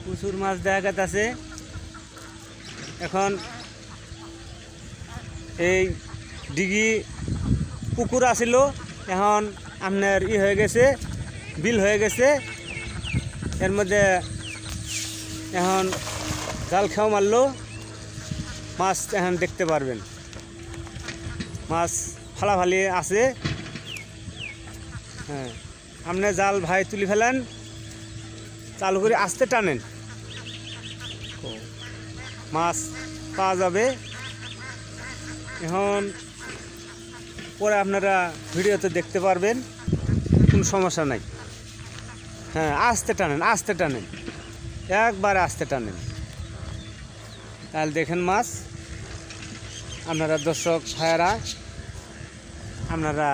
প্রচুর মাছ দেখা যাচ্ছে। এখন এই ডিগি পুকুর আছিল, এখন আপনার হয়ে গেছে, বিল হয়ে গেছে। এর মধ্যে এখন জাল খেয়াও মারলো, মাছ এখন দেখতে পারবেন। মাছ ফালাফালি আছে। হ্যাঁ, আপনি জাল ভাই তুলি ফেলেন, চালু করে আস্তে টানেন, মাছ পাওয়া যাবে। এখন পরে আপনারা ভিডিওতে দেখতে পারবেন, কোনো সমস্যা নাই। হ্যাঁ, আস্তে টানেন, আস্তে টানেন, একবার আস্তে টানেন, তাহলে দেখেন মাছ আপনারা দর্শক ভাইয়েরা আপনারা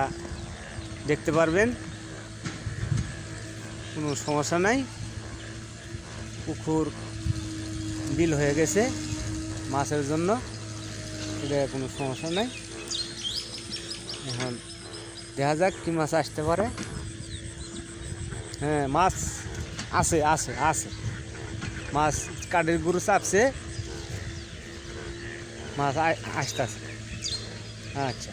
দেখতে পারবেন, কোনো সমস্যা নাই। পুকুর বিল হয়ে গেছে মাছের জন্য, এটা কোনো সমস্যা নাই। এখন দেখা যাক কি মাছ আসতে পারে। হ্যাঁ, মাছ আছে আছে আছে, মাছ কাঠের গুঁড়ো চাপছে, মাছ আসতেছে। আচ্ছা,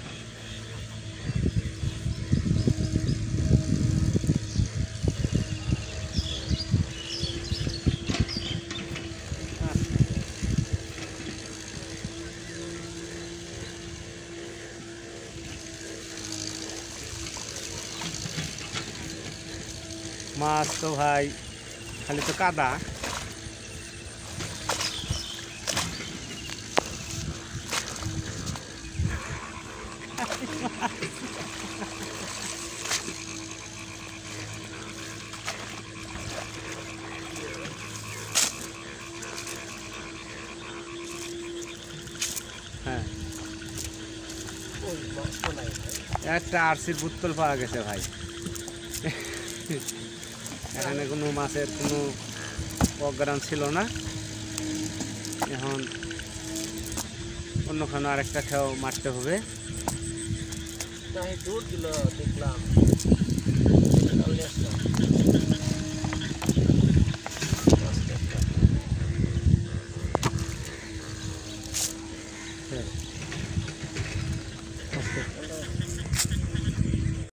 মাছ তো ভাই খালি তো কাদা। হ্যাঁ, একটা আরসির বোতল পাওয়া গেছে ভাই। এখানে কোনো মাছের কোনো অজ্ঞান ছিল না। এখন অন্যখানে আরেকটা খেয়াও মারতে হবে। দূর দিল দেখলাম। হ্যাঁ।